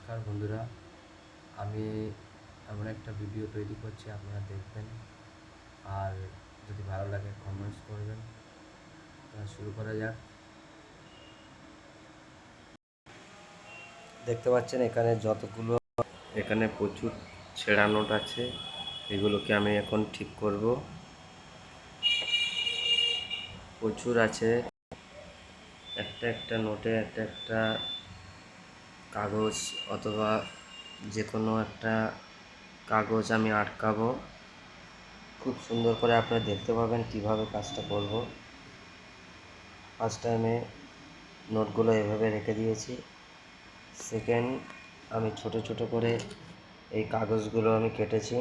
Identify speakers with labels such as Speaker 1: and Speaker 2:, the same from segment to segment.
Speaker 1: নমস্কার বন্ধুরা, আমি এমন একটা ভিডিও তৈরি করছি, আপনারা দেখবেন। আর যদি ভালো লাগে কমেন্টস করবেন। শুরু করা যাক। দেখতে পাচ্ছেন এখানে প্রচুর ছেঁড়া নোট আছে। এগুলোকে আমি এখন ঠিক করব। প্রচুর আছে, একটা একটা নোটে একটা একটা কাগজ অথবা যে কোনো একটা কাগজ আমি আটকাবো। খুব সুন্দর করে আপনারা দেখতে পাবেন কিভাবে কাজটা করব। ফার্স্ট টাইমে নোটগুলো এভাবে রেখে দিয়েছি। সেকেন্ড, আমি ছোট ছোট করে এই কাগজগুলো আমি কেটেছি।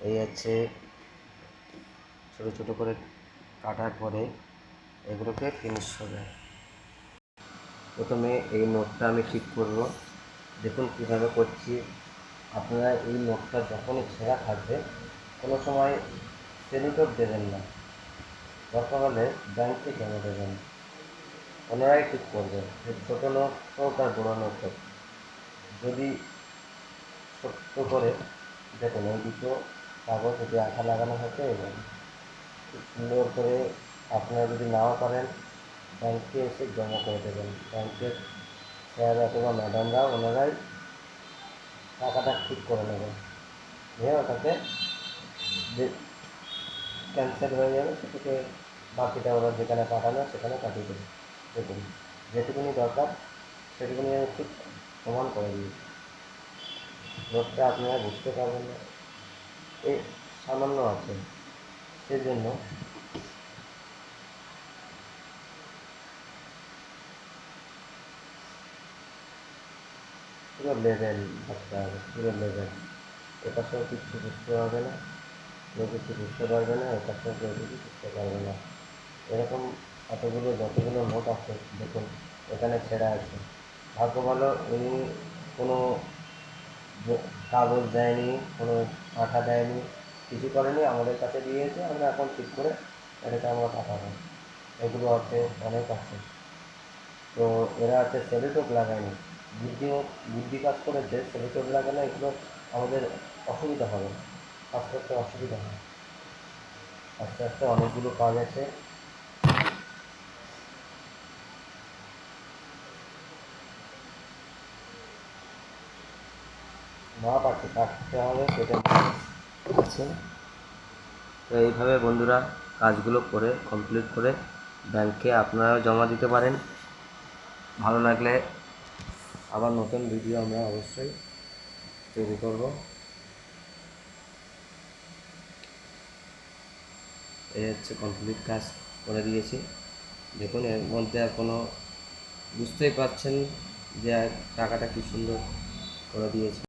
Speaker 1: এই হচ্ছে ছোট ছোট করে কাটার পরে এগুলোকে ফিনিশ হবে। প্রথমে এই নোটটা আমি ঠিক করব। দেখুন কীভাবে করছি। আপনারা এই নোটটা যখনই ছেঁড়া থাকবে কোনো সময় সেলোটেপ দেবেন না, দরকার হলে ব্যাংকে জমা দেবেন। ওনারাই ঠিক করবেন যে ছোটো নোট হোক আর বড়ো নোট হোক। যদি ছোট্ট করে দেখুন এই দুটো কাগজ যদি আঠা লাগানো হচ্ছে এবং খুব সুন্দর করে আপনারা যদি নাও পারেন ব্যাংকে এসে জমা করে দেবেন। ব্যাংকের স্যার অথবা ম্যাডামরা ওনারাই টাকাটা ঠিক করে নেবেন, নিয়ে ওটাকে যে ক্যান্সেল হয়ে যাবে সেটাকে বাকিটা ওরা যেখানে পাঠানো সেখানে পাঠিয়ে দেবে। দেখুন যেটুকুনি দরকার সেটুকুনি আমি ঠিক প্রমাণ করে দিয়েছি। নোটটা আপনারা বুঝতে পারবেন না, এই সামান্য আছে, সেজন্য পুরো লেভেল থাকতে হবে, পুরো লেভেল। এপাশেও কিছু বুঝতে পারবে না, কেউ কিছু বুঝতে পারবে না, এপাশেও কেউ কিছু বুঝতে পারবে না। এরকম যতগুলো নোট আছে দেখুন এখানে ছেঁড়া আছে। ভাগ্য ভালো উনি কোনো কাগজ দেয়নি, কোনো আঠা দেয়নি, কিছু করেনি, আমাদের কাছে দিয়েছে। আমরা এখন ঠিক করে এটাকে আমরা পাঠাবো। এগুলো আছে, অনেক আছে। তো এরা আছে সেলোটেপ লাগায়নি, বুদ্ধি কাজ করেছে, সেলোটেপ লাগানো এগুলো আমাদের অসুবিধা হবে, আস্তে আস্তে অসুবিধা হয়। আস্তে আস্তে অনেকগুলো কাজ আছে। মাপ আছে, কাটতে হবে, কেটে আছে। তো এইভাবে বন্ধুরা কাজগুলো করে কমপ্লিট করে ব্যাংকে আপনারাও জমা দিতে পারেন। ভালো লাগলে আবার নতুন ভিডিও আমরা অবশ্যই তৈরি করব। এই হচ্ছে কমপ্লিট কাজ করে দিয়েছি। দেখুন এর মধ্যে আর কোনো বুঝতেই পারছেন যে টাকাটা কী সুন্দর করে দিয়েছি।